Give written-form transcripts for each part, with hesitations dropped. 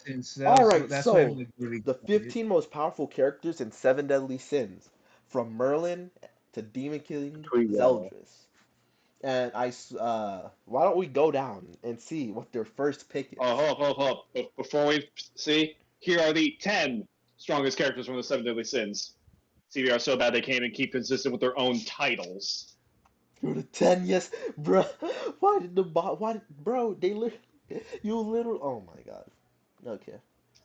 since Alright, that's why I'm so like really the quiet. 15 most powerful characters in Seven Deadly Sins, from Merlin to Demon King Tweet well. Zeldris. And why don't we go down and see what their first pick Oh, is? hold up. Before we see, here are the 10 strongest characters from the Seven Deadly Sins. CB are so bad they can't even keep consistent with their own titles. You're the 10, yes, bro. Bro, you literally, oh my god. Okay.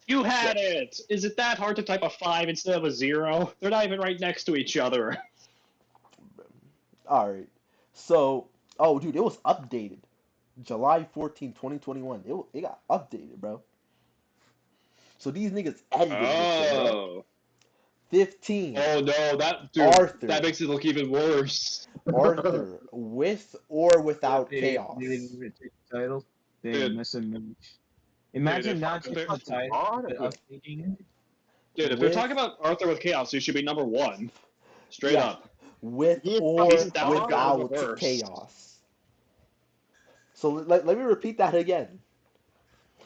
You So, had it! Is it that hard to type a 5 instead of a 0? They're not even right next to each other. alright. So, oh, dude, it was updated. July 14, 2021. It got updated, bro. So these niggas edited this shit, bro. Oh. 15. Oh no, that Arthur. makes it look even worse. Arthur, with or Yeah, without they didn't chaos. even change the title. They Dude, must have dude, imagine not if changing they're, the Fucking title but Arthur. updating it. if they're talking With, about Arthur with Chaos, he should be number 1. Straight yeah, up. with He is He's or fucking down for the without Arthur. reverse. chaos. So let me repeat that again.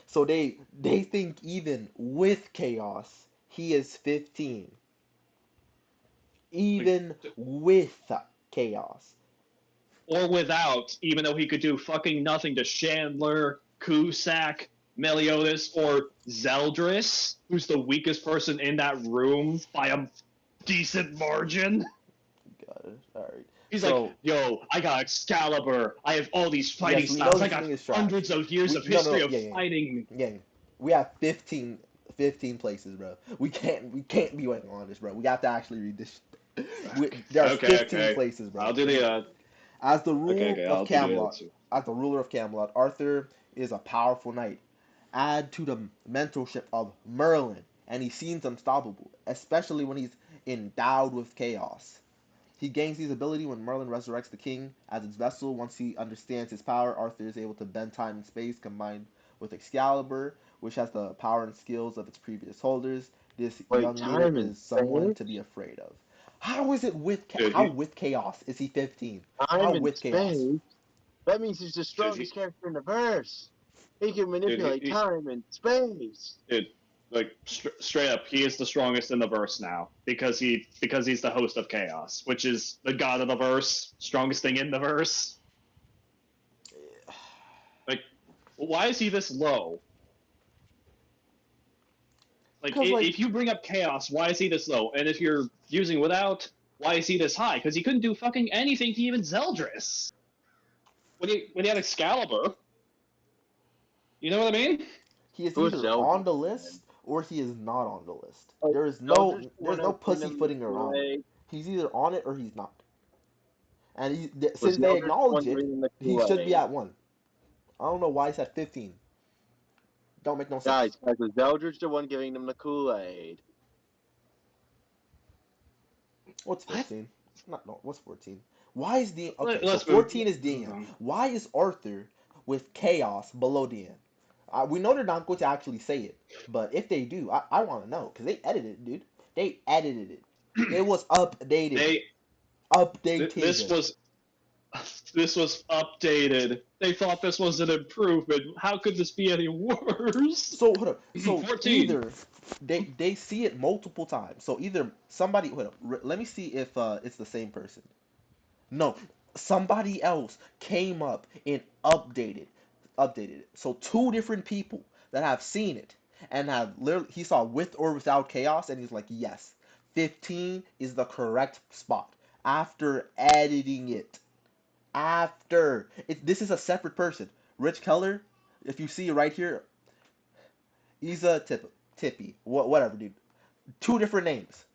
So they think even with chaos, he is 15. Like, Even with chaos. or without, even though he could do fucking nothing to Chandler, Cusack, Meliodas, or Zeldris, who's the weakest person in that room by a decent margin. Got it. Alright. He's like, So, yo, I got Excalibur. I have all these fighting yes, we know styles. I this got thing is trash. hundreds of years We of no no history no of yeah yeah fighting. yeah. We have 15 places, bro. We can't be waiting on this, bro. We have to actually read this. There are Okay, 15 okay. places, bro. I'll do the, As the okay, of I'll do the other Camelot, two. as the ruler of Camelot, Arthur is a powerful knight. Add to the mentorship of Merlin, and he seems unstoppable, especially when he's endowed with chaos. He gains these ability when Merlin resurrects the king as its vessel. Once he understands his power, Arthur is able to bend time and space, combined with Excalibur, which has the power and skills of its previous holders. This Wait, young leader time and is someone space? to be afraid of. How is it with Dude, how with chaos is he 15? How Time and with chaos? space? That means he's the dude, strongest character in the verse. He can dude, manipulate time and space. dude, like straight up, he is the strongest in the verse now because he's the host of Chaos, which is the god of the verse, strongest thing in the verse. Like, why is he this low? Like, Because like if you bring up Chaos, why is he this low? And if you're using without, why is he this high? Because he couldn't do fucking anything to even Zeldris when he had Excalibur. You know what I mean? he is Who's either on Zelda? the list or he is not on the list. Like, There is Zelda's no the one opening pussyfooting the around. Kool-Aid. He's either on it or he's not. And Was since they Zelda's the acknowledge one it, drinking the he should be Kool-Aid? at 1. I don't know why he's at 15. Don't make no sense. Guys, was Zelda's the one giving them the Kool-Aid? What's What? 15? Not no. What's 14? Why is the okay? So Let's move. 14 is Dean. Why is Arthur with chaos below Dean? We know they're not going to actually say it, but if they do, I want to know because they edited it, dude. They edited it. It was updated. They Updated. this was updated. They thought this was an improvement. How could this be any worse? So hold up. So 14. either they see it multiple times. So either somebody hold up. Let me see if it's the same person. No, somebody else came up and updated it. So two different people that have seen it and have literally he saw with or without chaos and he's like, yes, 15 is the correct spot after editing it. This is a separate person. Rich Keller, if you see right here, he's a Tippy, whatever, dude. Two different names,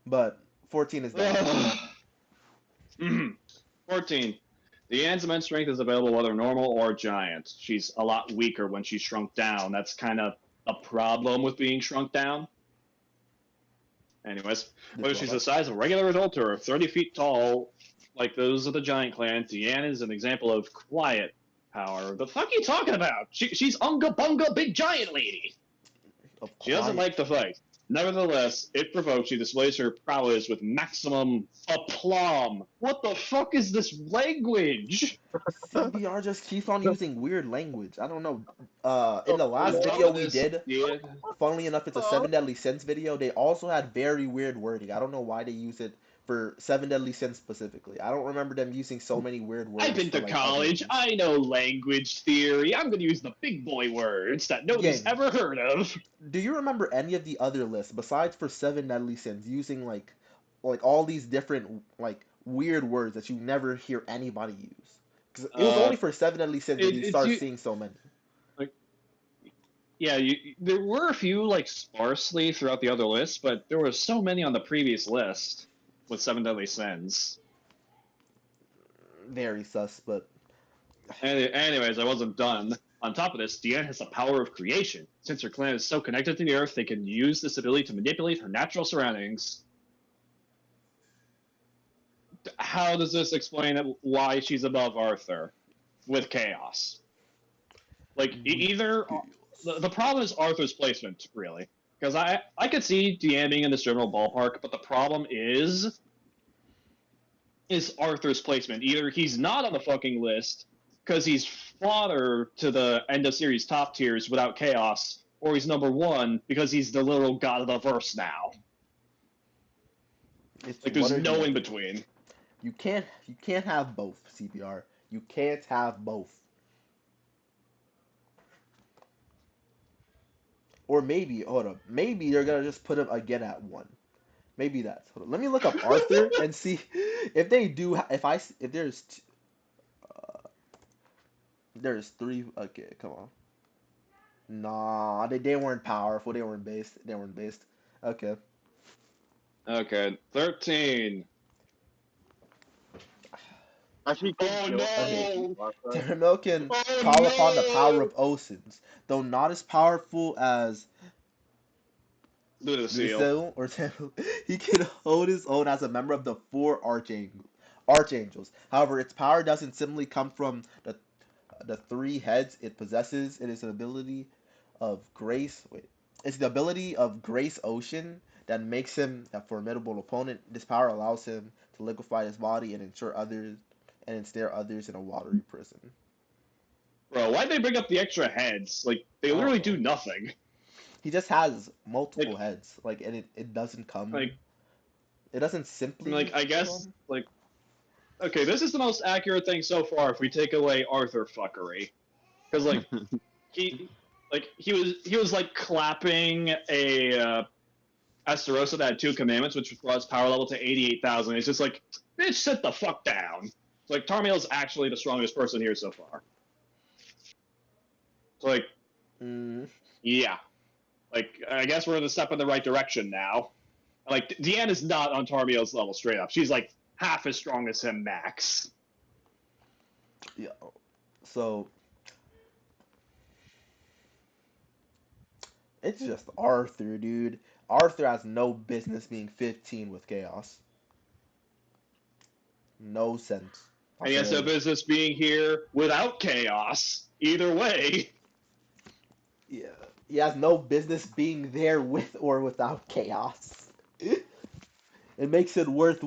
but 14 is down. 14. The Anne's immense strength is available whether normal or giant. She's a lot weaker when she's shrunk down. That's kind of a problem with being shrunk down. Anyways, whether she's the size of a regular adult or 30 feet tall, like those of the giant clan, Deanne is an example of quiet power. The fuck are you talking about? She's unga bunga big giant lady. She doesn't like to fight. Nevertheless, it provokes she displays her prowess with maximum aplomb. What the fuck is this language? CBR just keeps on using weird language. I don't know. In the On last top video of we this, did, yeah, funnily enough, it's a Oh. Seven Deadly Sins video. They also had very weird wording. I don't know why they use it for Seven Deadly Sins specifically. I don't remember them using so many weird words. I've been for, to like, other college. ones. I know language theory. I'm going to use the big boy words that nobody's Yeah. ever heard of. Do you remember any of the other lists besides for Seven Deadly Sins using like all these different like weird words that you never hear anybody use? Because it was Uh, only for Seven Deadly Sins that you it's start you. seeing so many. Like, yeah, there were a few like sparsely throughout the other lists, but there were so many on the previous list with Seven Deadly Sins. Very sus, but Anyways, I wasn't done. On top of this, Deanne has the power of creation. Since her clan is so connected to the Earth, they can use this ability to manipulate her natural surroundings. How does this explain why she's above Arthur with chaos? Like, either the problem is Arthur's placement, really. Because I could see Deanne being in this general ballpark, but the problem is Arthur's placement. Either he's not on the fucking list because he's fodder to the end of series top tiers without chaos, or he's number one because he's the literal god of the verse now. it's Like, there's one or the no other. in between. You can't have both, CPR. You can't have both. Or maybe, hold up, maybe they're gonna just put him again at one. Maybe that's. Hold on. Let me look up Arthur and see if they do. If there's three. Okay, come on. Nah, they weren't powerful. They weren't based. They weren't based. Okay. Okay, 13. Actually, could Oh Gil Thunder no! beat Arthur? Terramil can Oh call upon the power no! of Osins, though not as powerful as Lunasil. Lucille or Terramil. He can hold his own as a member of the four archangels. However, its power doesn't simply come from the three heads it possesses. It is an ability of grace. Wait, it's the ability of Grace Ocean that makes him a formidable opponent. This power allows him to liquefy his body and ensnare others in a watery prison. Bro, why'd they bring up the extra heads? Like, they I don't literally know. do nothing. He just has multiple heads, and it doesn't come. Like, It doesn't simply. I guess, like, okay, this is the most accurate thing so far if we take away Arthur fuckery. Because, like, he was like clapping a Asterosa that had 2 commandments, which brought his power level to 88,000. It's just like, bitch, sit the fuck down. It's like, Tarmiel's actually the strongest person here so far. So, like, yeah. Like, I guess we're in a step in the right direction now. Like, Deanne is not on Tarmiel's level straight up. She's like half as strong as him max. Yeah. So it's just Arthur, dude. Arthur has no business being 15 with chaos. No sense. And he has no business being here without chaos. Either way. Yeah. He has no business being there with or without chaos. It makes it worth.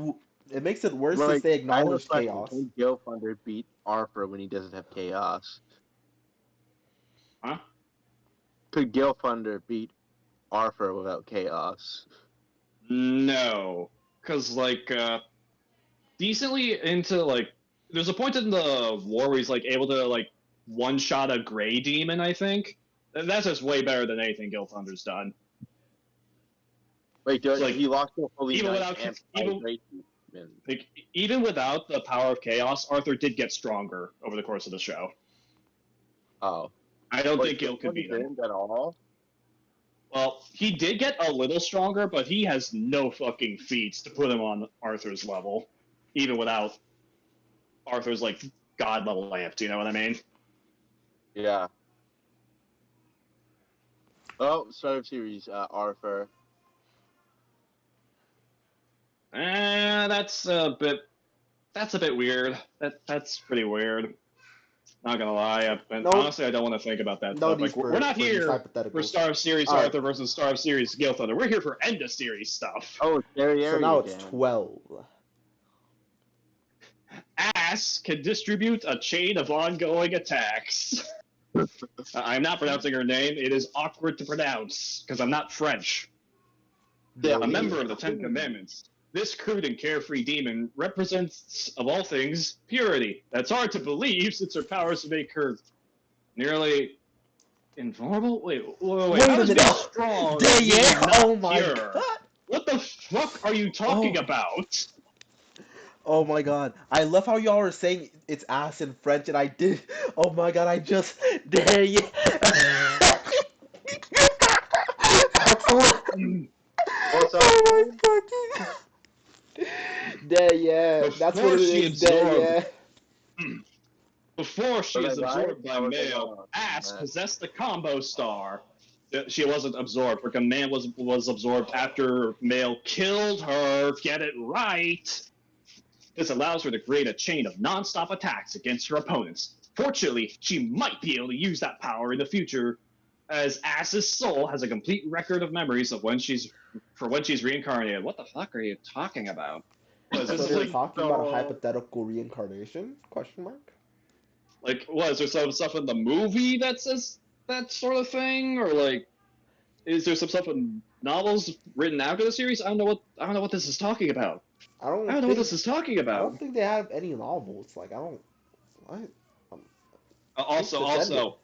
It makes it worse Well, since they I have a acknowledge question. chaos. Can Gil Thunder beat Arthur when he doesn't have chaos? Huh? Could Gil Thunder beat Arthur without chaos? No. Because, like, decently into, like, there's a point in the war where he's, like, able to, like, one-shot a gray demon, I think. And that's just way better than anything Gil Thunder's done. Wait, Like, he lost to a fully even knight without- and even- great demon. Like, even without the power of chaos, Arthur did get stronger over the course of the show. Oh. I don't Wait, think Gil could beat him. didn't at all? Well, he did get a little stronger, but he has no fucking feats to put him on Arthur's level, even without Arthur's, like, god level lamp. Do you know what I mean? Yeah. Oh, start of series, Arthur. That's a bit weird. That's pretty weird. Not gonna lie, and No. honestly, I don't want to think about that No stuff. need Like, we're for not these here for hypotheticals. Star of Series Alright. Arthur versus Star of Series Gale Thunder. We're here for end of series stuff. Oh, Terry So now it's again. 12. Ass can distribute a chain of ongoing attacks. I'm not pronouncing her name. It is awkward to pronounce because I'm not French. Yeah, A member of the Ten Commandments. This crude and carefree demon represents, of all things, purity. That's hard to believe since her powers make her nearly invulnerable. Wait, Wait how a does minute. being strong Yeah, mean yeah. not Oh my pure? god. What the fuck are you talking Oh. about? Oh my god. I love how y'all are saying it's ass in French and I did. Oh my god, I just. There you. That's what. What's up? Oh my fucking. There, yeah. That's what Before it she is. There, absorbed- yeah. Before she Was is I right? absorbed by Or was I male, wrong? Ass Yeah. possessed the combo star. She wasn't absorbed. Her command was absorbed after male killed her. Get it right. This allows her to create a chain of non-stop attacks against her opponents. Fortunately, she might be able to use that power in the future, as Ass's soul has a complete record of memories of when she's reincarnated. What the fuck are you talking about? Was So this they're like, talking about a hypothetical reincarnation? Question mark. is there some stuff in the movie that says that sort of thing, or like, is there some stuff in novels written after the series? I don't know what this is talking about. I don't know what think. this is talking I about. don't think they have any novels. Like I don't. What? Also,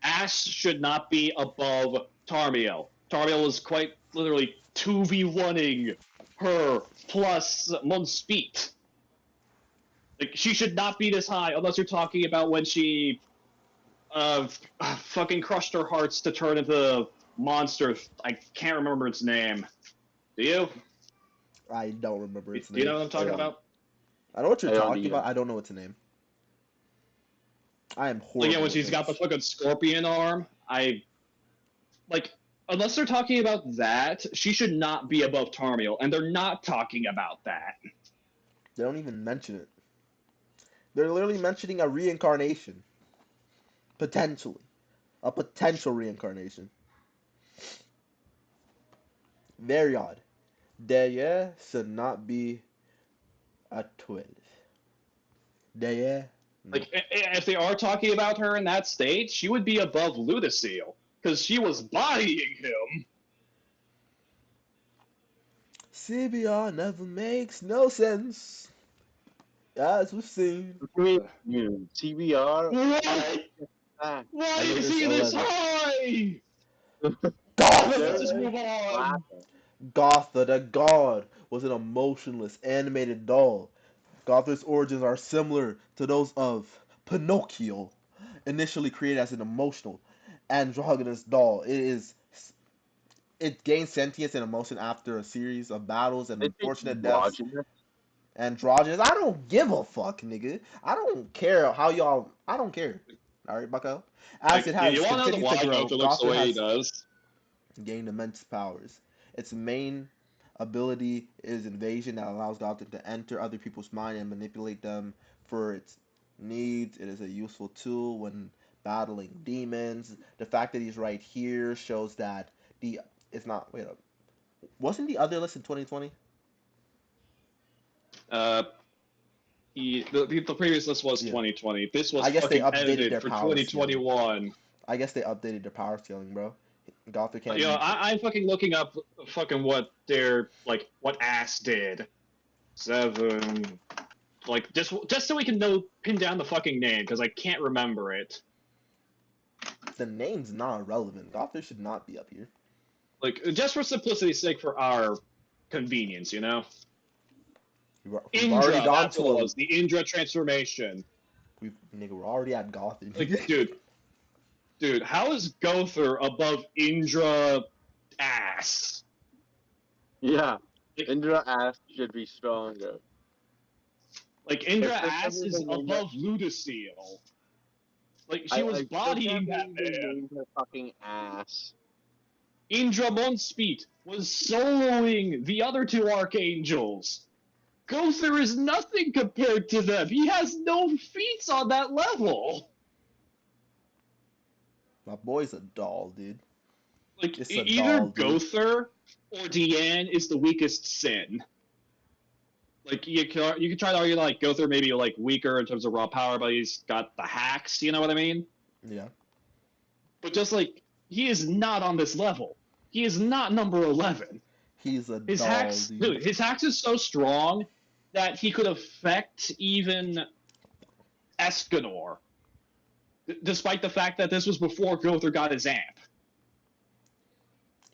Ash should not be above Tarmiel. Tarmiel is quite literally 2v1ing her plus Monspeet. Like, she should not be this high, unless you're talking about when she fucking crushed her hearts to turn into monster. I can't remember its name. Do you? I don't remember its name. Do you know what I'm talking about? I know what you're I don't talking either. about. I don't know its name. I am horrible. Like, yeah, when with she's got the names. fucking scorpion arm, unless they're talking about that, she should not be above Tarmiel, and they're not talking about that. They don't even mention it. They're literally mentioning a reincarnation. Potentially. A potential reincarnation. Very odd. Daya should not be a 12. Daya. No. Like, if they are talking about her in that state, she would be above Ludiceel, because she was bodying him. CBR never makes no sense. As we've seen. TBR. What? Ah, Why I know is there's he this 11. high? Goth! Let's just move on. laughing. Gotha, the god, was an emotionless, animated doll. Gotha's origins are similar to those of Pinocchio, initially created as an emotional, androgynous doll. It gained sentience and emotion after a series of battles and They think unfortunate deaths. androgynous. Androgynous. I don't give a fuck, nigga. I don't care how y'all. I don't care. All right, Bucko. As it has you want to know continued why to grow, Goku looks the Gotha way he has does? gained immense powers. Its main ability is invasion that allows Gotham to enter other people's mind and manipulate them for its needs. It is a useful tool when battling demons. The fact that he's right here shows that it's not. Wait up. Wasn't the other list in 2020? The previous list was Yeah. 2020. This was I guess they fucking updated edited their for power 2021. I guess they updated their power scaling, bro. Gotham can't. You know, I'm fucking looking up fucking what what Ass did. 7. Like, just so we can pin down the fucking name, because I can't remember it. The name's not relevant. Gotham should not be up here. Like, just for simplicity's sake, for our convenience, you know? We've Indra, already gone that's to what it a. was, the Indra transformation. We're already at Gotham. Like, dude, how is Gother above Indra Ass? Yeah, Indra ass should be stronger. Like, Indra But for some Ass is reason they above Ludiceel. Like, she was I bodying still that can't believe they man. named her fucking ass. Indra Monspeet was soloing the other two archangels. Gother is nothing compared to them. He has no feats on that level. My boy's a doll, dude. Like It's a either doll, dude. Gother or Deanne is the weakest sin. Like you can try to argue like Gother maybe like weaker in terms of raw power, but he's got the hacks. You know what I mean? Yeah. But just like he is not on this level. He is not number 11. He's a His doll, hacks, dude. dude, his hacks is so strong that he could affect even Escanor, despite the fact that this was before Gother got his amp.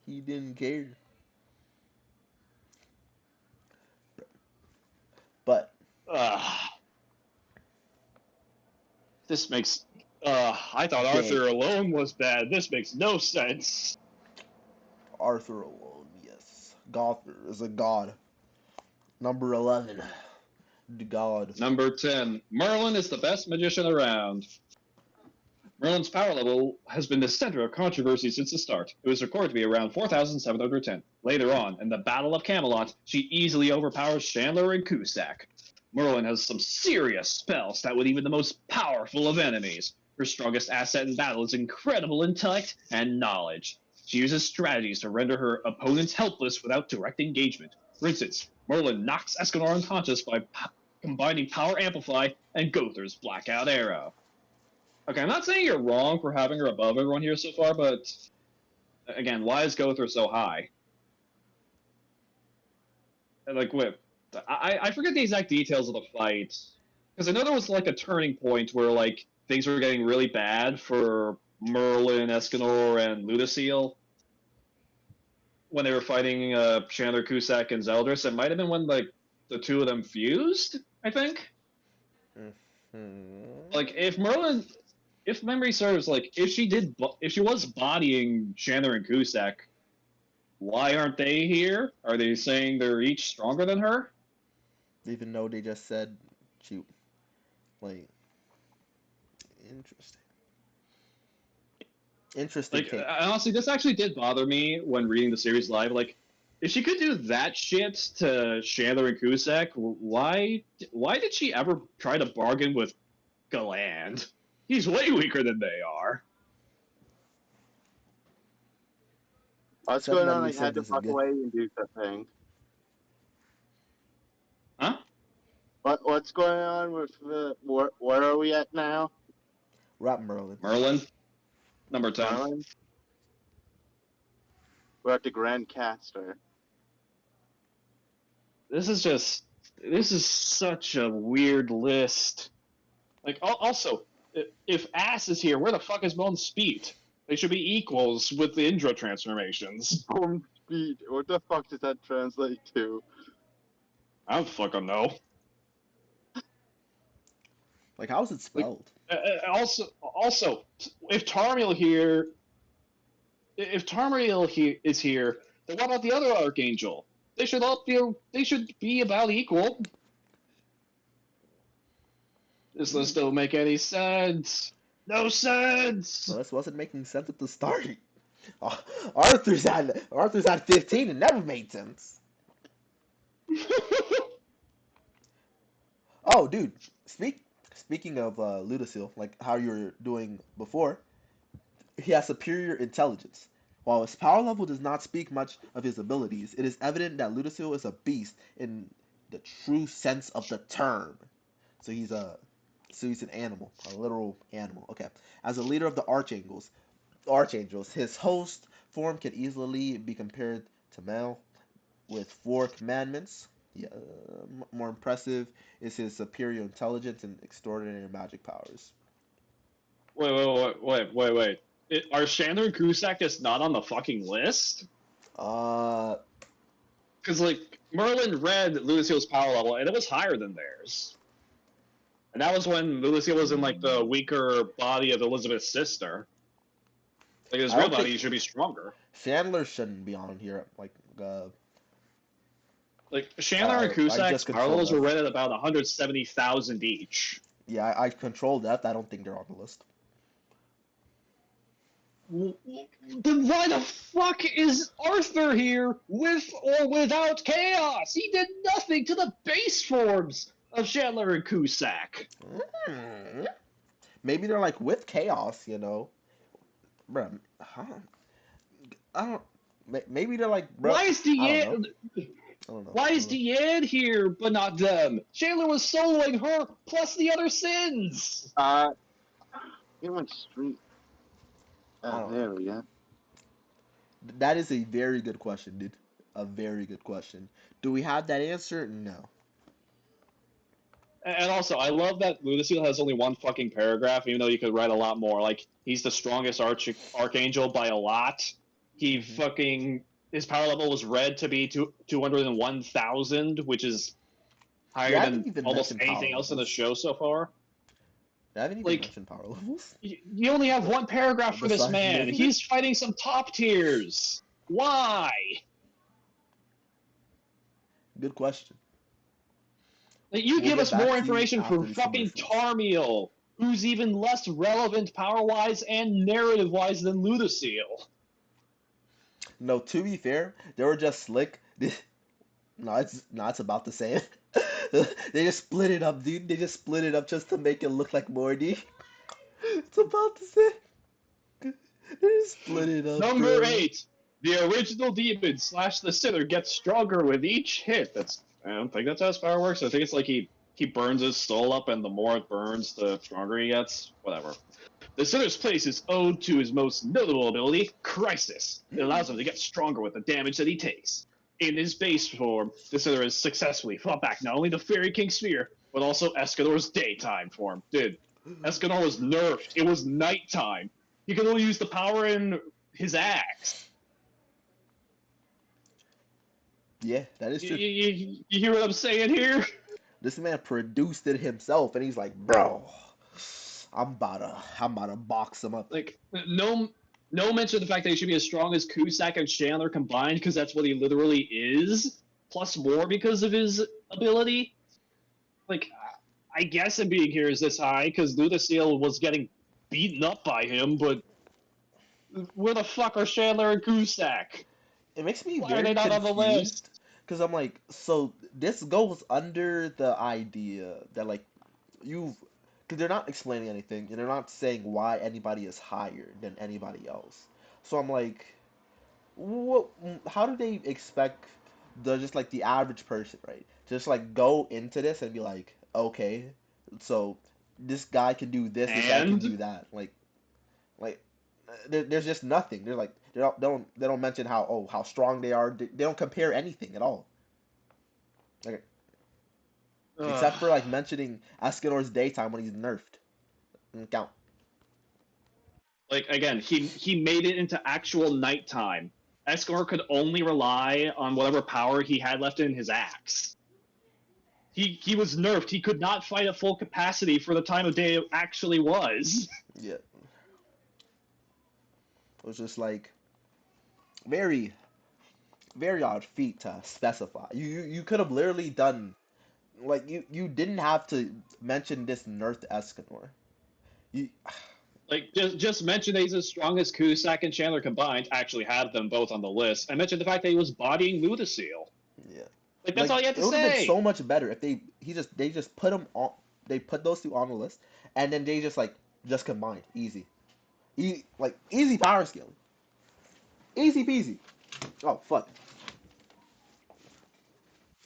He didn't care. But this makes. I thought Dang. Arthur alone was bad. This makes no sense. Arthur alone, yes. Gother is a god. Number 11. The god. Number 10. Merlin is the best magician around. Merlin's power level has been the center of controversy since the start. It was recorded to be around 4,710. Later on, in the Battle of Camelot, she easily overpowers Chandler and Cusack. Merlin has some serious spells that would even the most powerful of enemies. Her strongest asset in battle is incredible intellect and knowledge. She uses strategies to render her opponents helpless without direct engagement. For instance, Merlin knocks Escanor unconscious by combining Power Amplify and Gother's Blackout Arrow. Okay, I'm not saying you're wrong for having her above everyone here so far, but again, why is Gother so high? And like, wait, I forget the exact details of the fight, because I know there was like a turning point where like things were getting really bad for Merlin, Escanor, and Ludacil when they were fighting Chandler, Cusack, and Zeldris. It might have been when like the two of them fused, I think. Mm-hmm. Like if memory serves, like if she was bodying Chandler and Cusack, why aren't they here? Are they saying they're each stronger than her? Even though they just said she, like, interesting. Interesting Like take. honestly, this actually did bother me when reading the series live. Like, if she could do that shit to Chandler and Cusack, why did she ever try to bargain with Galand? He's way weaker than they are. What's Something going that on? we I said had to isn't fuck good. away and do something. Huh? What's going on with the where are we at now? We're at Merlin. Merlin, number 10. Marlin? We're at the Grand Caster. This is such a weird list. Like, also, if Ass is here, where the fuck is Bone's speed? They should be equals with the Indra transformations. Home speed. What the fuck does that translate to? I don't fucking know. Like, how's it spelled? Also, if Tarmiel is here, then what about the other Archangel? They should be about equal. This list don't make any sense. No sense. Well, this wasn't making sense at the start. Arthur's at 15. It never made sense. Oh, dude. Speaking of Ludacil, like how you were doing before, he has superior intelligence. While his power level does not speak much of his abilities, it is evident that Ludacil is a beast in the true sense of the term. So he's an animal, a literal animal. Okay. As a leader of the archangels, his host form can easily be compared to Mel with 4 commandments. Yeah, more impressive is his superior intelligence and extraordinary magic powers. Wait. Are Chandler and Cusack just not on the fucking list? Uh, Because, like, Merlin read Lucille's power level, and it was higher than theirs. And that was when Lucille was in, like, the weaker body of Elizabeth's sister. Like, his I real don't body think- should be stronger. Chandler shouldn't be on here. Like, Chandler and I Cusack's just power levels were controlled read at about 170,000 each. Yeah, I control that. I don't think they're on the list. Then why the fuck is Arthur here with or without chaos? He did nothing to the base forms of Chandler and Cusack. Maybe they're like with chaos, Bruh, huh? I don't. Maybe they're like, bro. Why is I don't know. Deanne? I don't know. Why I is don't know. Deanne here, but not them? Chandler was soloing her plus the other sins. He went straight. I don't know. There we go. That is a very good question, dude. A very good question. Do we have that answer? No. And also, I love that Lucille has only one fucking paragraph, even though you could write a lot more. Like, he's the strongest archangel by a lot. He Hmm. fucking his power level was read to be 201,000, which is They higher haven't than even almost mentioned power anything else in the levels. show so far. They haven't even Like, mentioned power levels. you only have one paragraph for this Besides man. Megan? He's fighting some top tiers. Why? Good question. Like, you We'll give get us back more to you information after for these fucking commercials. Tarmiel, who's even less relevant power-wise and narrative-wise than Ludacille. No, to be fair, they were just slick. No, it's about the same. They just split it up, dude. They just split it up just to make it look like Morty. It's about the same. They just split it up, Number bro. 8. The original demon / the sinner gets stronger with each hit. I don't think that's how his power works. I think it's like he burns his soul up, and the more it burns, the stronger he gets. Whatever. The sinner's place is owed to his most notable ability, Crisis. It allows him to get stronger with the damage that he takes. In his base form, the sinner has successfully fought back not only the Fairy King Sphere, but also Escanor's daytime form. Dude, Escanor was nerfed. It was nighttime. He could only use the power in his axe. Yeah, that is You, true. you hear what I'm saying here? This man produced it himself, and he's like, bro, I'm about to box him up. Like, no mention of the fact that he should be as strong as Cusack and Chandler combined, because that's what he literally is, plus more because of his ability. Like, I guess him being here is this high because Ludacille was getting beaten up by him, but where the fuck are Chandler and Cusack? It makes me Why are they very not on the confused list? because I'm like, so this goes under the idea that like you've because they're not explaining anything and they're not saying why anybody is higher than anybody else. So I'm like, what? How do they expect the just like the average person, right? Just like go into this and be like, okay, so this guy can do this guy can And do that, like there's just nothing. They're like they don't mention how how strong they are. They don't compare anything at all. Like except for like mentioning Escanor's daytime when he's nerfed. Doesn't count. like again, he made it into actual nighttime. Escanor could only rely on whatever power he had left in his axe. He was nerfed. He could not fight at full capacity for the time of day it actually was. Yeah, it was just like very very odd feat to specify. You could have literally done like you didn't have to mention this nerfed Escanor. You Like just mention that he's as strong as Cusack and Chandler combined. Actually, have them both on the list. I mentioned the fact that he was bodying Ludacille. yeah. Like that's Like all you have it to would have been say. so much better if they just put them on they put those two on the list and then they just like just combined easy. Like easy power scaling. Easy peasy. Oh fuck.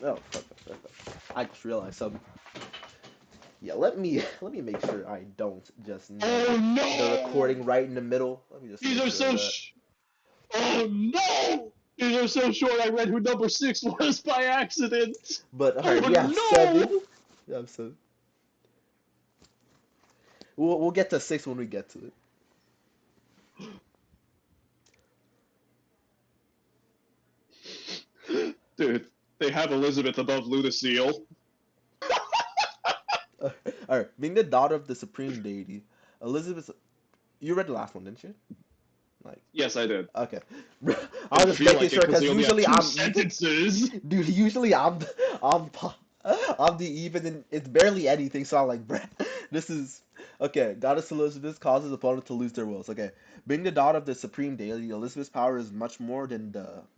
Oh fuck. I just realized something. Yeah, let me make sure I don't just Oh nugget the no! recording right in the middle. Let me just These make are sure of so. that. Oh no! These are so short. I read who number 6 was by accident. But all Oh right, we have seven. no! We have seven. We'll get to six when we get to it. Dude, they have Elizabeth above Ludacille. All right, being the daughter of the supreme deity, Elizabeth. You read the last one, didn't you? Like, Yes, I did. okay. I was Didn't just feel making like it sure because because they only have usually two I'm sentences. dude. Usually I'm I'm the even. It's barely anything. So I'm like, bruh, this is okay. Goddess Elizabeth causes opponent to lose their wills. Okay, being the daughter of the supreme deity, Elizabeth's power is much more than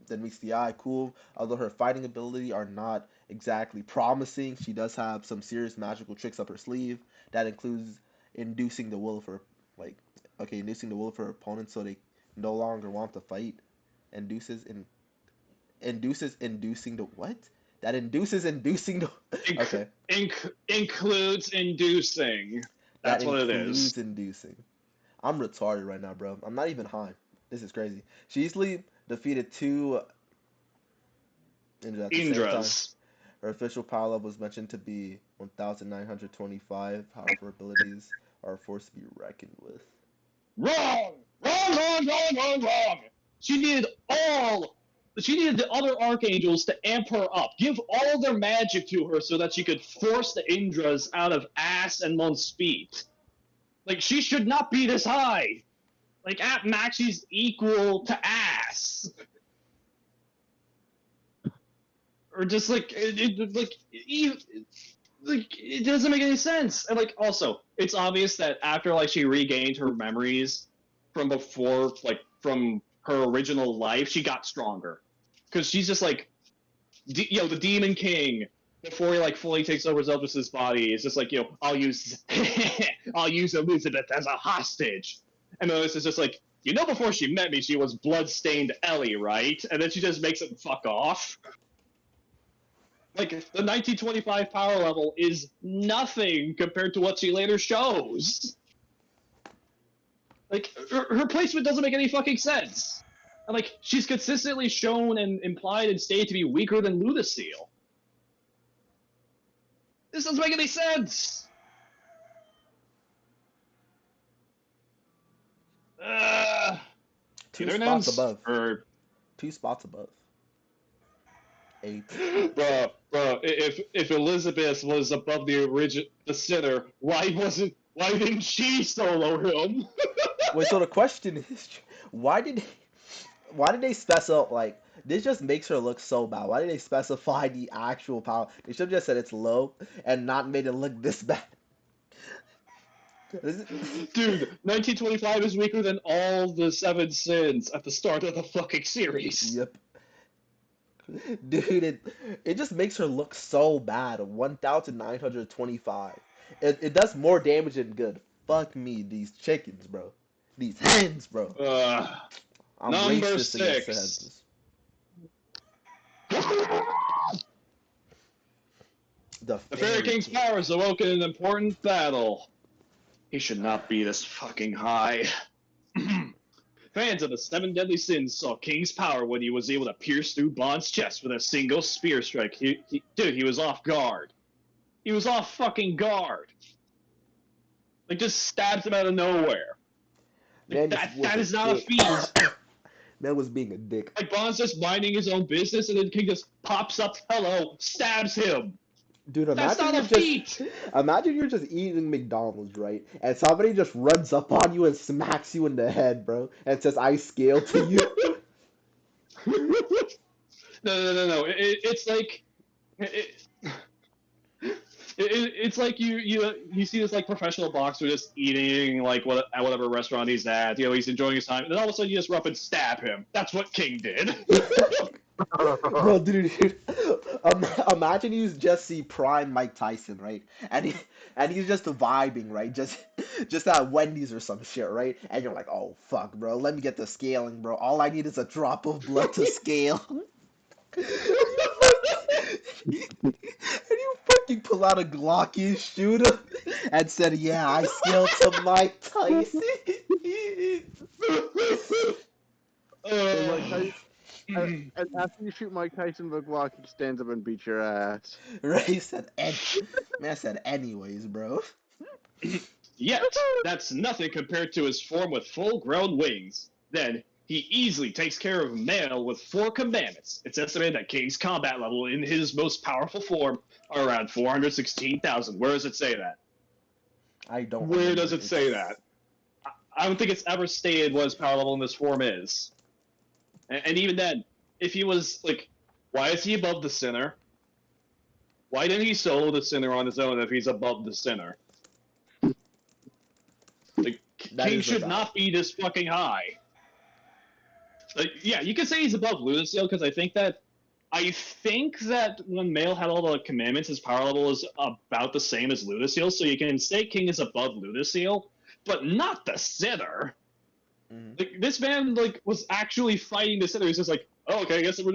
meets the eye. Cool. Although her fighting ability are not exactly promising, she does have some serious magical tricks up her sleeve. That includes inducing the will of her like Okay, inducing the will of her opponent so they no longer want to fight. Inducing the what? That induces inducing the okay. Includes inducing. That That's what it includes is. inducing. I'm retarded right now, bro. I'm not even high. This is crazy. She easily defeated two Indras at the same time. Indras. Her official power level was mentioned to be 1,925. However, her abilities are a force to be reckoned with. Wrong! Wrong, wrong, wrong, wrong, wrong! She needed the other archangels to amp her up, give all their magic to her so that she could force the Indras out of ass and month's speed. Like, she should not be this high. Like, at max, she's equal to ass. Or just, like, it doesn't make any sense. And, like, also, it's obvious that after, like, she regained her memories from before, like, from her original life, she got stronger. Because she's just, like, the Demon King, before he, like, fully takes over Zeldris' body, is just like, I'll use Elizabeth as a hostage. And then this is just like, before she met me, she was blood-stained Ellie, right? And then she just makes him fuck off. Like, the 1925 power level is nothing compared to what she later shows. Like, her placement doesn't make any fucking sense. And, like, she's consistently shown and implied and stated to be weaker than Ludacil. This doesn't make any sense! Two Internet? spots above. Or... 2 spots above. 8. Bro, if Elizabeth was above the center, why didn't she solo him? Wait, so the question is, why did they specify, like, this just makes her look so bad. Why did they specify the actual power? They should have just said it's low and not made it look this bad. Dude, 1925 is weaker than all the 7 sins at the start of the fucking series. Yep. Dude, it just makes her look so bad. 1,925. It does more damage than good. Fuck me, these chickens, bro. These hens, bro. I'm Number racist against 6. the hens. The Fairy King's King. power is awoken in an important battle. He should not be this fucking high. Fans of the 7 Deadly Sins saw King's power when he was able to pierce through Bond's chest with a single spear strike. He was off guard. He was off fucking guard. Like, just stabs him out of nowhere. Like, that is not a feat. Man was being a dick. Like, Bond's just minding his own business, and then King just pops up, hello, stabs him. Dude, That's not a feat. Imagine you're just eating McDonald's, right? And somebody just runs up on you and smacks you in the head, bro, and says, "I scale to you." No. It's like... It's like you see this, like, professional boxer just eating, like, at whatever restaurant he's at. He's enjoying his time, and then all of a sudden you just run up and stab him. That's what King did. Bro, dude, imagine you just see prime Mike Tyson, right? And he's just vibing, right? Just at Wendy's or some shit, right? And you're like, oh fuck, bro, let me get the scaling, bro. All I need is a drop of blood to scale. And you fucking pull out a Glock, you shoot him, and said, yeah, I scaled to Mike Tyson. And after you shoot Mike Tyson with a Glock, he stands up and beats your ass. Right? He said, man said, anyways, bro. Yet, that's nothing compared to his form with full-grown wings. Then, he easily takes care of Mail with 4 commandments. It's estimated that King's combat level in his most powerful form are around 416,000. Where does it say that? I don't. Where does it say that? I don't think it's ever stated what his power level in this form is. And even then, if he was, like, why is he above the Sinner? Why didn't he solo the Sinner on his own if he's above the Sinner? Like, King should not be this fucking high. Like, yeah, you could say he's above Ludacil, because I think that when Mail had all the commandments, his power level is about the same as Ludacil, so you can say King is above Ludacil, but not the Sinner. Mhm. Like, this man like was actually fighting the Sinner. He's just like, oh, okay, I guess we're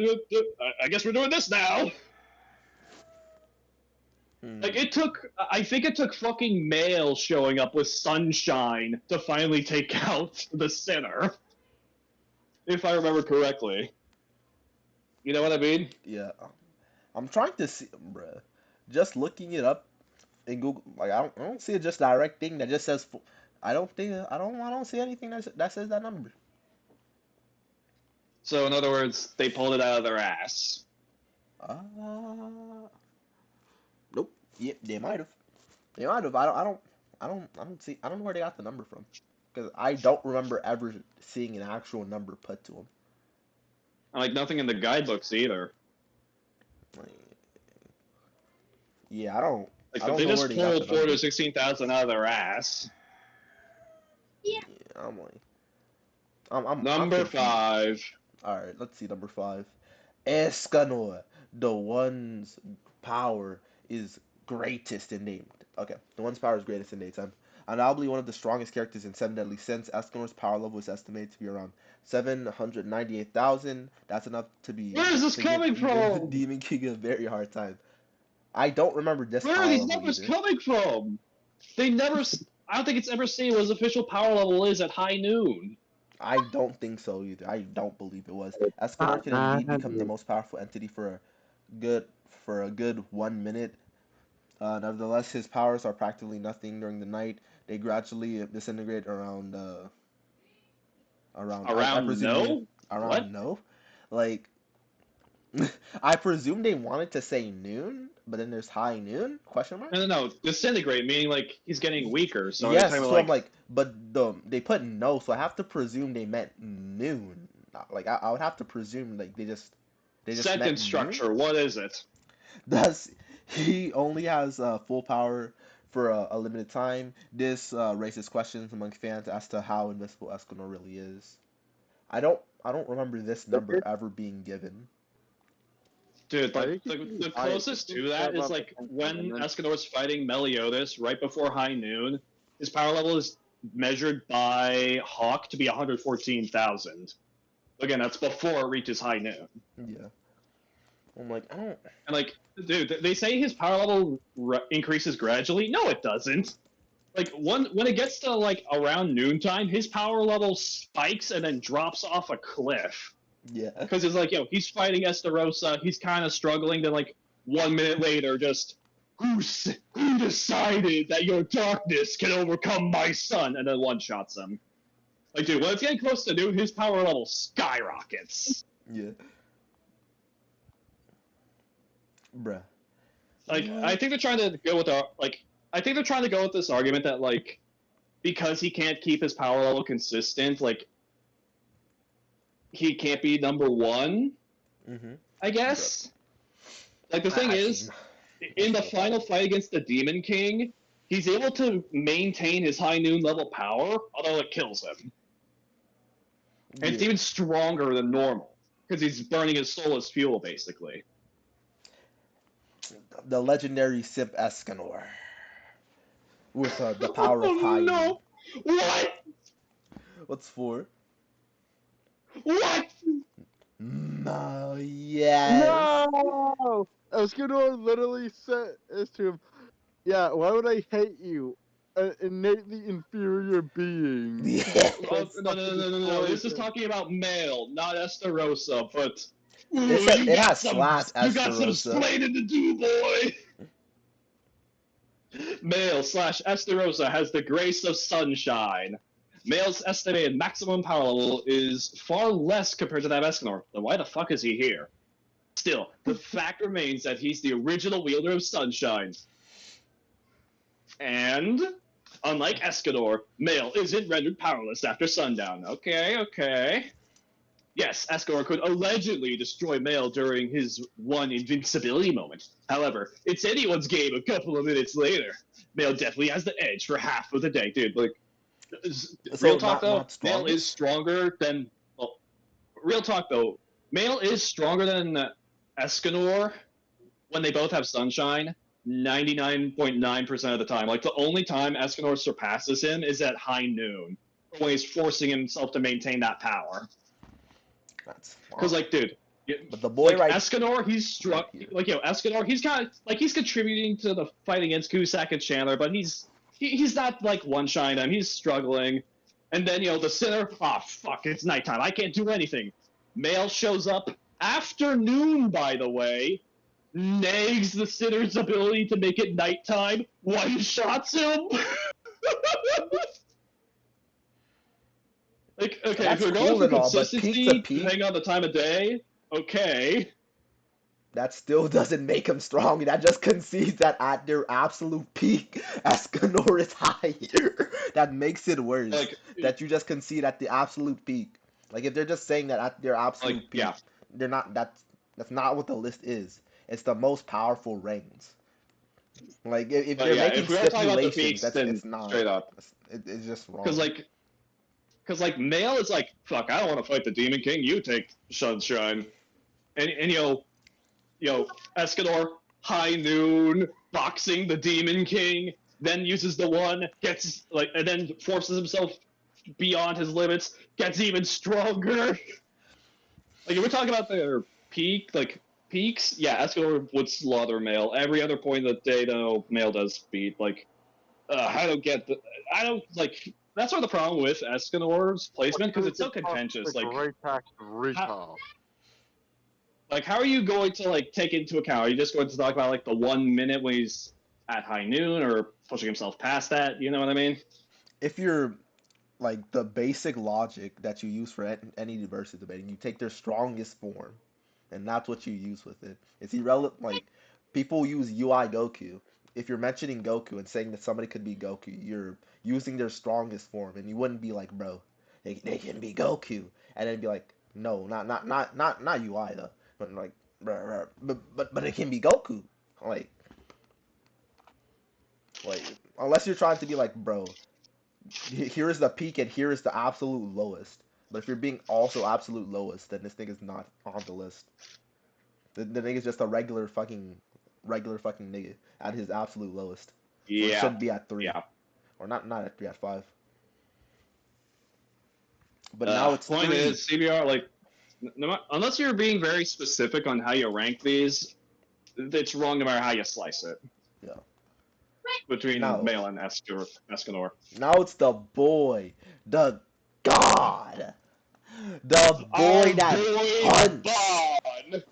doing this now. Hmm. Like I think it took fucking Mail showing up with Sunshine to finally take out the Sinner, if I remember correctly. You know what I mean? Yeah. I'm trying to see, bruh. Just looking it up in Google, like I don't see a just direct thing that just says. I don't see anything that says that number. So in other words, they pulled it out of their ass. Nope. Yep, they might have. They might have. I don't know where they got the number from, because I don't remember ever seeing an actual number put to them. Like nothing in the guidebooks either. Like, yeah, I don't. Like I don't they know where just they got the pulled 4 number. to 16,000 out of their ass. Yeah, I'm like, I'm Number confused. 5. All right, let's see number 5. Escanor, the one's power is greatest in name. Okay, the one's power is greatest in daytime. Undoubtedly one of the strongest characters in Seven Deadly Sins, Escanor's power level is estimated to be around 798,000. That's enough to Where is this give coming even the from? Demon King a very hard time. I don't remember this Where are power these level numbers either. coming from? They never. I don't think it's ever seen what his official power level is at high noon. I don't think so either. I don't believe it was. Escanor can indeed become the most powerful entity good for a good 1 minute. Nevertheless, his powers are practically nothing during the night. They gradually disintegrate around I Around presume they no? What? around no, like I presume they wanted to say noon, but then there's high noon question mark. No. Disintegrate, meaning like he's getting weaker. So Yes, anytime so I'm like like, but they put no, so I have to presume they meant noon. Like I would have to presume like they just meant sentence noon. structure, what is it? Thus, he only has full power for a limited time. This raises questions among fans as to how invincible Escanor really is. I don't remember this number ever being given. Dude, I like think the closest to that is like when Escanor's fighting Meliodas right before high noon. His power level is measured by Hawk to be 114,000. Again, that's before it reaches high noon. Yeah, I'm like, I don't. And like, dude, they say his power level increases gradually. No, it doesn't. Like when it gets to like around noontime, his power level spikes and then drops off a cliff. Yeah, Because it's like, he's fighting Estarossa. He's kind of struggling. Then like 1 minute later, just who decided that your darkness can overcome my sun? And then one shots him. Like, dude, when it's getting close to noon, his power level skyrockets. yeah, bruh. Like, What? I think they're trying to go with I think they're trying to go with this argument that like, because he can't keep his power level consistent, like, he can't be number 1. Mm-hmm. I guess. Like the thing is, in the final fight against the Demon King, he's able to maintain his high noon level power, although it kills him. And it's even stronger than normal because he's burning his soul as fuel, basically. The legendary Simp Escanor with the power of high. No! What? What's 4? What? No, yes. No! Escanor literally said this to him. Yeah, why would I hate you? An innately inferior being. Yeah. Oh, no. This is talking about male, not Estarossa, but. It has slash You got some Estarossa. splaining to do, boy! Male / Estarossa has the grace of sunshine. Male's estimated maximum power level is far less compared to that of Escanor. Then why the fuck is he here? Still, the fact remains that he's the original wielder of sunshine. And, unlike Escanor, Male isn't rendered powerless after sundown. Okay. Yes, Escanor could allegedly destroy Male during his one invincibility moment. However, it's anyone's game a couple of minutes later. Male definitely has the edge for half of the day, dude. Like, real talk though, Male is stronger than. Well, real talk though, Male is stronger than Escanor when they both have sunshine. 99.9% of the time. Like, the only time Escanor surpasses him is at high noon, when he's forcing himself to maintain that power. That's Because, fine. like, dude, But the boy like right Escanor, he's struck. here. Like, Escanor, he's kind of like he's contributing to the fight against Cusack and Chandler, but he's not like one shine him. He's struggling, and then the sinner. Ah, fuck! It's nighttime. I can't do anything. Male shows up afternoon, by the way. Nags the sinner's ability to make it nighttime. One shots him. Like, okay, That's if we're cool going for and all, but peak to consistency, peak, depending on the time of day, okay. that still doesn't make him strong. That just concedes that at their absolute peak, Escanor is higher. That makes it worse. Like, That you just concede at the absolute peak. Like if they're just saying that at their absolute like, peak, yeah. they're not. That's not what the list is. It's the most powerful reigns. Like if But they're yeah, making if we are talking about the stipulations, peaks, then it's not. straight up. It's just wrong. Because male is like, fuck, I don't want to fight the Demon King. You take Sunshine, and Escanor, high noon, boxing the Demon King, then uses the one, gets and then forces himself beyond his limits, gets even stronger. Like if we're talking about their peaks, yeah, Escanor would slaughter male. Every other point of the day, though, male does beat. Like, I don't like. That's sort of the problem with Escanor's placement because it's so contentious. Like, great tax recall. Like, how are you going to take into account? Are you just going to talk about 1 minute when he's at high noon, or pushing himself past that? You know what I mean? If you're like the basic logic that you use for any diversity debating, you take their strongest form, and that's what you use with it. It's irrelevant. Like people use UI Goku. If you're mentioning Goku and saying that somebody could be Goku, you're using their strongest form, and you wouldn't be like, bro, they can be Goku, and then be like, no, not UI though, but like, but it can be Goku, like unless you're trying to be like, bro, here is the peak and here is the absolute lowest. But if you're being also absolute lowest, then this thing is not on the list. The nigga's just a regular fucking nigga at his absolute lowest. So it Yeah. should be at 3. Yeah. Or not at 3, at 5. But now it's point 3. is CBR unless you're being very specific on how you rank these, it's wrong no matter how you slice it. Yeah. Between No. male and Escanor. Now it's the boy, the god, the boy that hunts. Bond.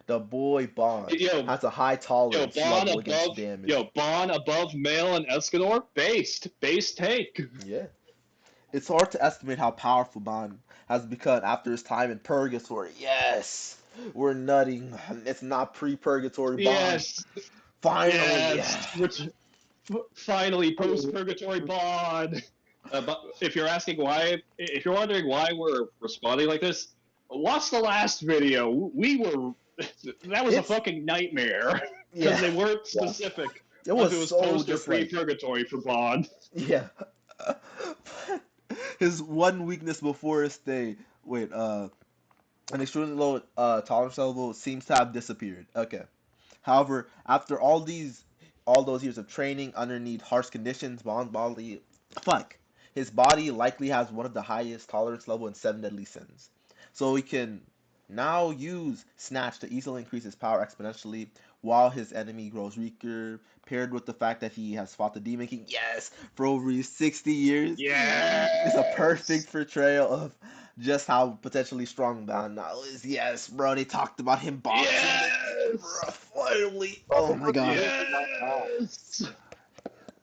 The boy Bond Yo, has a high tolerance Bond level against above damage. Bond above male and Escanor, base take. Yeah. It's hard to estimate how powerful Bond has become after his time in Purgatory. Yes! We're nutting. It's not pre-Purgatory Bond. Yes. Finally. Yes. Which, finally, post-Purgatory Bond. But if you're wondering why we're responding like this, watch the last video. That was a fucking nightmare because they weren't specific. It was so post or just like pre-Purgatory for Bond. Yeah. His one weakness before his stay, an extremely low tolerance level seems to have disappeared. Okay. However, after all those years of training underneath harsh conditions, his body likely has one of the highest tolerance level in 7 deadly sins. So he can now use Snatch to easily increase his power exponentially while his enemy grows weaker, paired with the fact that he has fought the Demon King, for over 60 years. Yes! It's a perfect portrayal of just how potentially strong Bond now is. Yes, bro, they talked about him boxing. Yes! Bro, finally. Oh my god. Yes!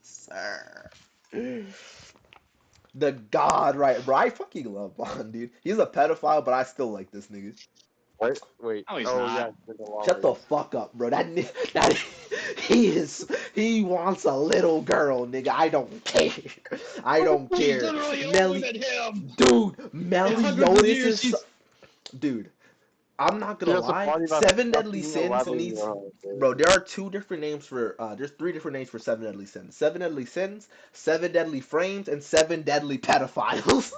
Sir. The god, right? Bro, I fucking love Bond, dude. He's a pedophile, but I still like this nigga. Wait. No, he's not. Yeah. Shut the fuck up, bro. He wants a little girl, nigga. I don't care. I don't care. He's literally older than him. Dude, Meliodas is. Years, Dude, I'm not gonna lie. 7 deadly sins needs. Bro, there are 2 different names for. There's 3 different names for 7 deadly sins. 7 deadly sins, 7 deadly frames, and 7 deadly pedophiles.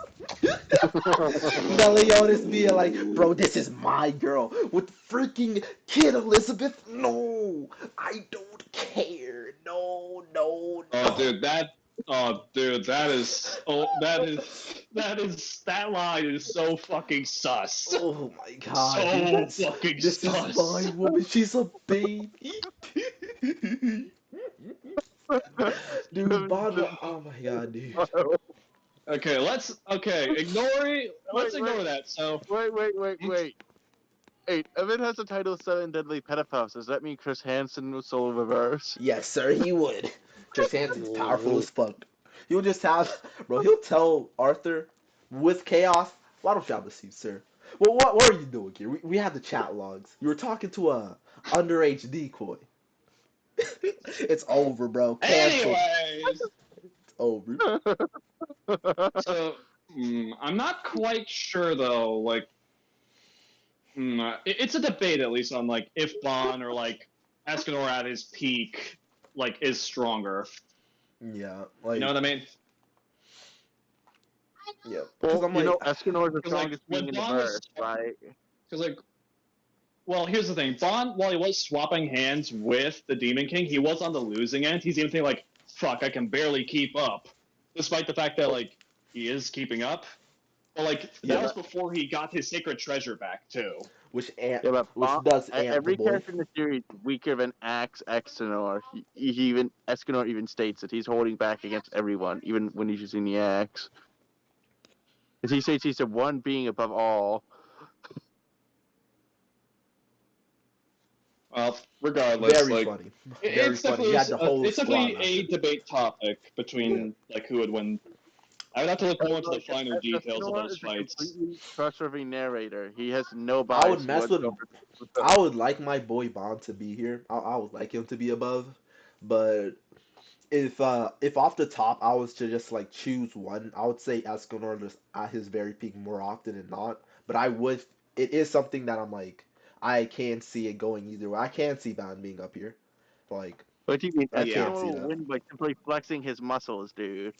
Meliodas being like, bro, this is my girl with freaking Kid Elizabeth. No, I don't care. No, no, Oh, no. dude, that line is so fucking sus. Oh my god, dude, So that's fucking this is sus. my woman. She's a baby. Dude, oh my god, dude. Okay, let's Wait, ignore that. So, wait. Hey, Evan has the title Seven Deadly Pedophiles. Does that mean Chris Hansen was Soul Reverse? Yes, sir, he would. Chris Hansen's powerful Ooh. as fuck. He'll just have, bro. He'll tell Arthur with chaos. Why don't you have a seat, sir? Well, what are you doing here? We have the chat logs. You were talking to a underage decoy. It's over, bro. Cancel. anyways, It's over. so I'm not quite sure though. Like, it's a debate at least on like if Bond or like Escanor at his peak like is stronger. Yeah, You like know what I mean? yeah. Because Well, I'm you like, know, Escanor is the 'Cause, like, strongest when being in the Bond was verse, right? Because like, well, here's the thing. Bond, while he was swapping hands with the Demon King, he was on the losing end. He's even thinking like, "Fuck, I can barely keep up," despite the fact that like he is keeping up. But like Yeah, that was before he got his sacred treasure back too. but which does amp the every boy. character in the series is weaker than Axe Escanor. He even Escanor even states that he's holding back against everyone, even when he's using the axe. As he states, he's the one being above all. Well, regardless, Very like funny. Very it's funny. definitely You had the whole it's squad definitely a laughing. debate topic Yeah. between like who would win. I would have to look more into the Like, finer details of Escanor those is a fights. completely trustworthy narrator. He has no I would bias mess with. whatsoever. I would like my boy Bond to be here. I would like him to be above, but if off the top I was to just like choose one, I would say Escanor just at his very peak more often than not. But I would. It is something that I'm like I can't see it going either way. I can't see Bond being up here. Like What do you mean? I Yeah. can't Escanor see will that. win by simply flexing his muscles, dude.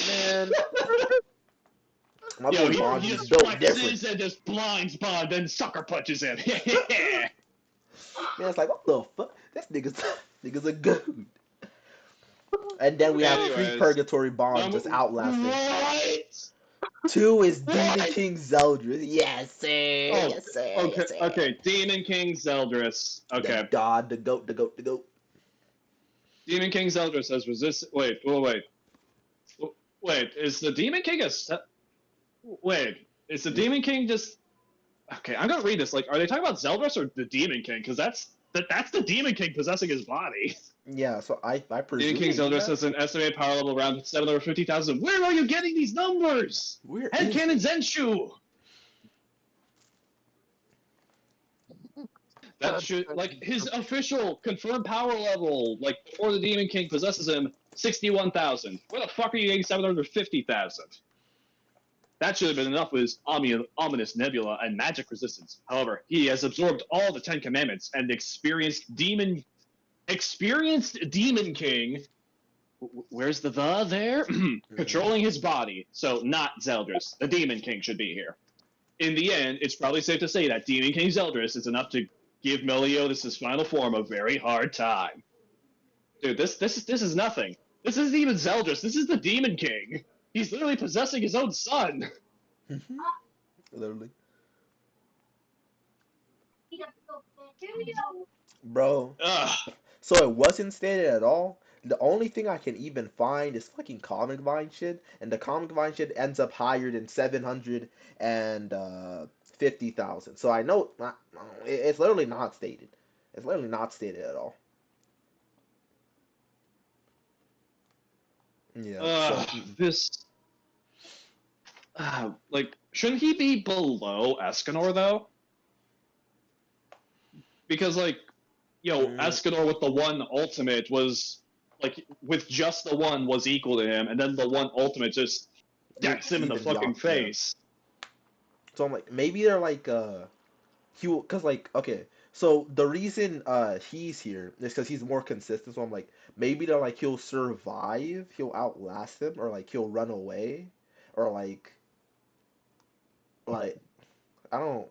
Man, my Yo, boy Bond, he he's just built different. flexes and just blinds Bond, then sucker punches him. Man, it's like what the fuck? This nigga's nigga's a goon. And then we have three Anyways, purgatory Bond just outlasting. what? Two is Demon What? King Zeldris. Yes, sir. Oh, Yes, sir. okay, Yes, sir. okay. Demon King Zeldris. The Okay, god, the goat, the goat, the goat. Demon King Zeldris has resist. Wait. Is the Demon King Wait, is the Demon King just? Okay, I'm gonna read this. Like, are they talking about Zeldris or the Demon King? Because that's the Demon King possessing his body. Yeah, so I presume. Demon King Zeldris that has an estimated power level around 750,000. Where are you getting these numbers? where is Headcanon Zenshu. That should like his official confirmed power level, like before the Demon King possesses him, 61,000. Where the fuck are you getting 750,000? That should have been enough with his ominous nebula and magic resistance. However, he has absorbed all the Ten Commandments and experienced Demon King. Where's the there? Controlling his body. So not Zeldris. The Demon King should be here. In the end, it's probably safe to say that Demon King Zeldris is enough to give Meliodas his final form a very hard time. Dude, this is nothing. This isn't even Zeldris. This is the Demon King. He's literally possessing his own son. literally, bro. Ugh. So it wasn't stated at all. The only thing I can even find is fucking Comic Vine shit, and the Comic Vine shit ends up higher than 750,000. So I know it's literally not stated. It's literally not stated at all. Yeah. So This. Like, shouldn't he be below Escanor though? Because like, Escanor with the one ultimate was like with just the one was equal to him, and then the one ultimate just decks him in the even fucking yeah. face. So I'm like, maybe they're like cause like okay, so the reason he's here is because he's more consistent. So I'm like, maybe they're like he'll survive, he'll outlast him, or like he'll run away, or like I don't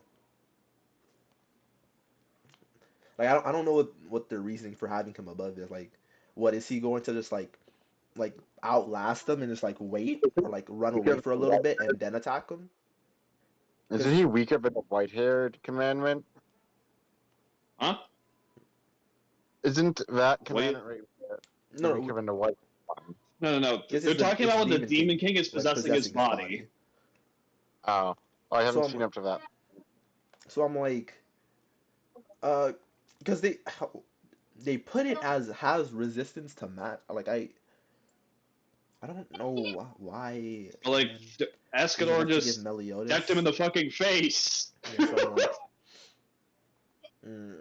I don't know what their reasoning for having him above is. Like, what is he going to just like outlast them and just like wait or like run away for a little bit and then attack them? Isn't he weaker than the white-haired commandment? Huh? Isn't that What do you- commandment right there No, weaker than the white one? No. this They're is the talking it's about when the Demon Demon King is like, possessing his body. Oh, I haven't So seen up to that. So I'm like, because they put it as has resistance to mat. Like I don't know why. But, like, Man. Is it Escanor enough to give just Meliodas? decked him in the fucking face. Yeah, so I'm like, mm.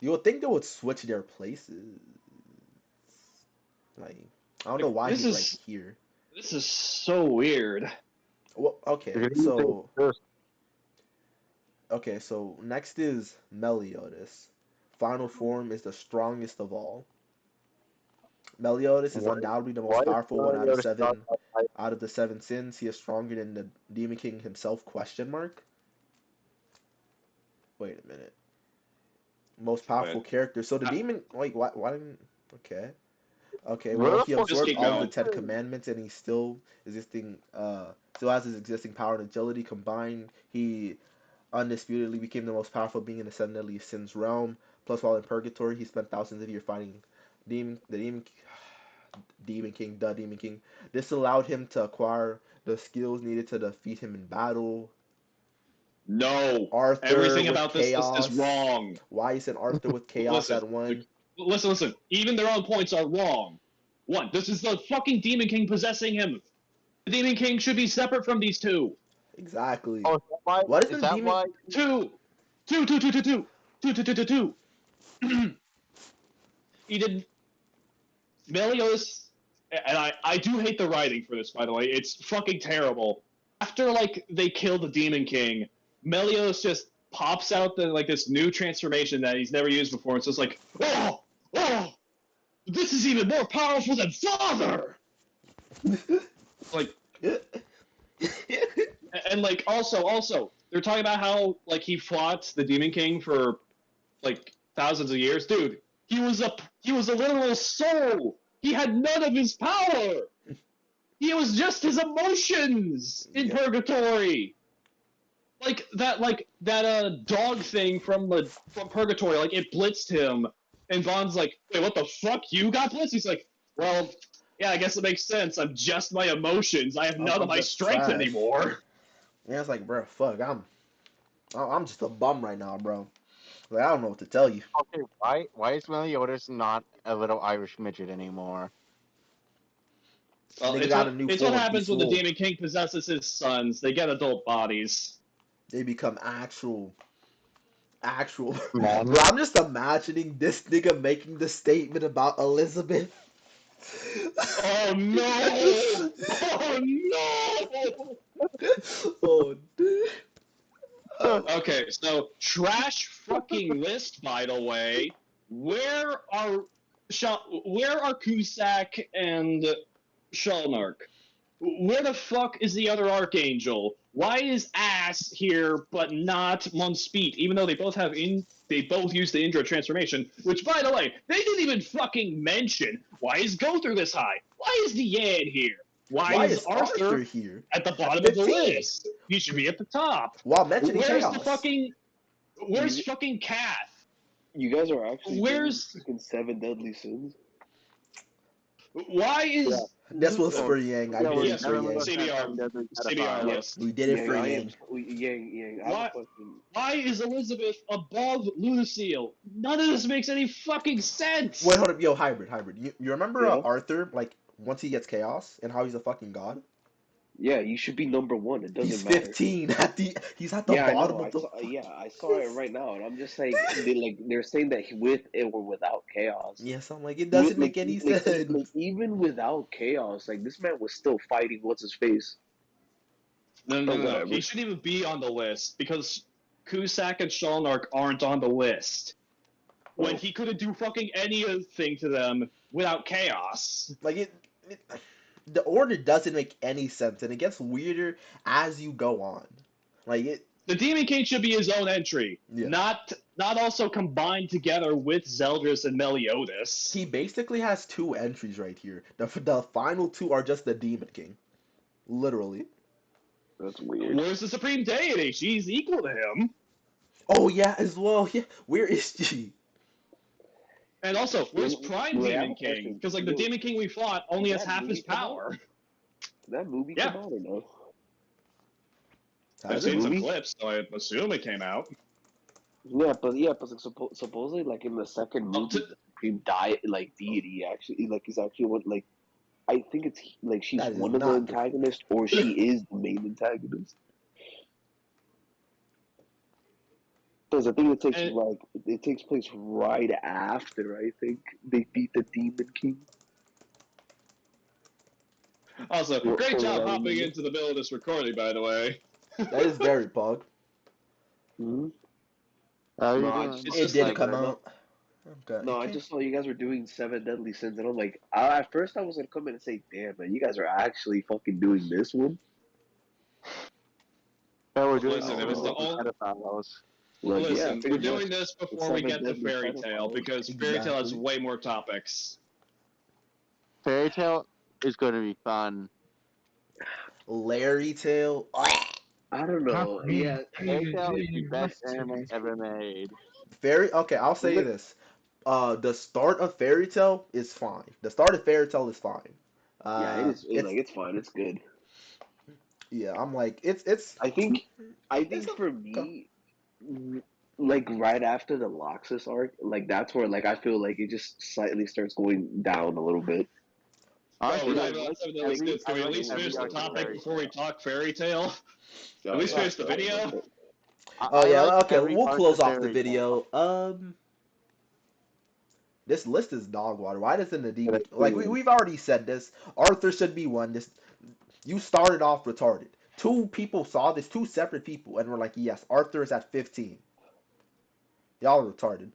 You would think they would switch their places. Like, I don't know why This he's is- right here. This is so weird. Well, okay, Because he so thinks next is Meliodas. Final form is the strongest of all. Meliodas is Why- undoubtedly the why most is powerful one out of Meliodas seven. not- Out of the seven sins, he is stronger than the Demon King himself? Question mark. Wait a minute. Most powerful Wait. character. So the demon. Wait, why? Why didn't? Okay. Okay. Where Well, the he fuck- absorbed keep all of the going. 10 commandments, and he still existing. Still has his existing power and agility combined. He undisputedly became the most powerful being in the seven deadly sins realm. Plus, while in purgatory, he spent thousands of years fighting the Demon King. This allowed him to acquire the skills needed to defeat him in battle. No. Arthur Everything with about chaos. this is wrong. Why isn't Arthur with chaos Listen, at one? Listen. Even their own points are wrong. One, this is the fucking Demon King possessing him. The Demon King should be separate from these two. Exactly. Oh, is that why? What is is the that demon- why? Two. He did Meliodas, and I do hate the writing for this, by the way. It's fucking terrible. After like they kill the Demon King, Meliodas just pops out this new transformation that he's never used before. It's just like, oh, this is even more powerful than Father. Like, and like also they're talking about how like he fought the Demon King for like thousands of years. Dude, he was a literal soul. He had none of his power. He was just his emotions in Yeah. purgatory. Like that dog thing from purgatory, like it blitzed him, and Vaughn's like, wait, what the fuck? You got blitzed? He's like, well, yeah, I guess it makes sense. I'm just my emotions. I have none I'm of my just strength trash. anymore. Yeah, it's like, bro, fuck, I'm just a bum right now, bro. Like, I don't know what to tell you. Okay, why is Meliodas not a little Irish midget anymore? Well, Nigga it's got what, a new it's form, what happens he's when the swole. Demon King possesses his sons. They get adult bodies. They become actual. Man. Bro, I'm just imagining this nigga making the statement about Elizabeth. Oh no! Oh no! Oh, dude. Okay, so trash fucking list. By the way, where are Cusack and Shalnark? Where the fuck is the other Archangel? Why is Ass here but not Monspeet? Even though they both use the Indra transformation, which by the way, they didn't even fucking mention. Why is Gother this high? Why is Deanne here? Why is Arthur here? at the bottom of the 15. list? He should be at the top. While mentioning Where's chaos. the fucking Where's fucking Kath? You guys are actually Where's- doing freaking 7 deadly sins. Why is This was for Yang. I did yeah, it for Yang. CBR list. We did it for Yang, Yang. Yang, I have a question. Why is Elizabeth above Lucille? None of this makes any fucking sense. Wait, hold up. Yo, hybrid. You remember Yeah. Arthur, like, once he gets chaos and how he's a fucking god? Yeah, you should be number 1. It doesn't He's matter. 15 he's at the Yeah, I bottom know. of the I saw it right now, and I'm just like, they're saying that with or without chaos. Yes, I'm like, it doesn't make any sense. Like, even without chaos, like this man was still fighting. What's his face? No. whatever. He shouldn't even be on the list because Cusack and Shalnark aren't on the list. When he couldn't do fucking anything to them without chaos. Like the order doesn't make any sense, and it gets weirder as you go on. Like it, The Demon King should be his own entry, yeah. not also combined together with Zeldris and Meliodas. He basically has two entries right here. The final two are just the Demon King, literally. That's weird. Where's the Supreme Deity? She's equal to him. Oh yeah, as well. Yeah, where is she? And also, where's Wait, Prime wait, I have Demon a King? question. Because like the Demon King we fought only has That half his movie come out? power. Did that movie Yeah. come out or no? I've Has it? seen some movie? clips, so I assume it came out. Yeah, but like, supposedly like in the second Oh, movie, the Supreme Deity actually like is actually what like I think it's like she's That is one of the not the- antagonists or she is the main antagonist. Because I think it takes place right after I think they beat the Demon King. Also, Or- great or job whatever. hopping into the middle of this recording, by the way. That is very pug. Hmm? How you No, I doing? just- It's It just did like come out. Okay. No, I just saw you guys were doing Seven Deadly Sins, and I'm like, at first I was gonna come in and say, "Damn, man, you guys are actually fucking doing this one." Yeah, we're doing Listen, if it's the only- pedophiles. Like, Listen, yeah, we're pretty doing much. this before The we Seven get to Deadly Fairy Tale, Pedophiles. because Fairy Tale has Exactly. way more topics. Fairy Tale is going to be fun. Larry Tail. I don't know. Yeah, Fairy Tale is the best anime ever made. Fairy. Okay, I'll say Look- this. The start of Fairy Tale is fine. The start of Fairy Tale is fine. yeah, it is. It's Like, it's fine. It's good. yeah. I'm like it's. I think It's a- for me, like right after the Loxus arc, like that's where like I feel like it just slightly starts going down a little bit. Honestly, we're I talking like about Seven Deadly every- Sins. Can we I at like least every finish the arc of topic Fairy before we Tail. talk Fairy Tale? At least finish the video. Oh yeah. like Okay, every we'll arc close of off the Fairy Tale. video. This list is dog water. Why doesn't the demon That's like weird. we've already said this? Arthur should be one. This you started off retarded. Two people saw this, two separate people, and were like, yes, Arthur is at 15. Y'all are retarded.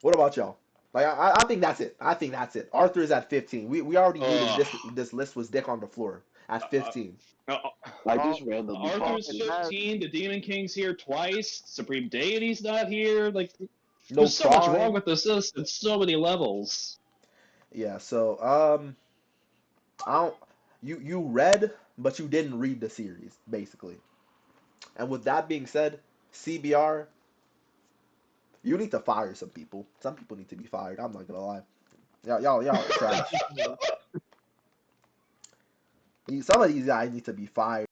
What about y'all? Like I think that's it. I think that's it. Arthur is at 15. We already knew this list was dick on the floor at 15. I just randomly Arthur's popped it. 15, the Demon King's here twice, Supreme Deity's not here. Like, No there's so much Prime. wrong with this list. It's so many levels. Yeah, so I don't you read but you didn't read the series, basically. And with that being said, CBR, you need to fire some people. Some people need to be fired. I'm not gonna lie. Y'all are trash. Some of these guys need to be fired.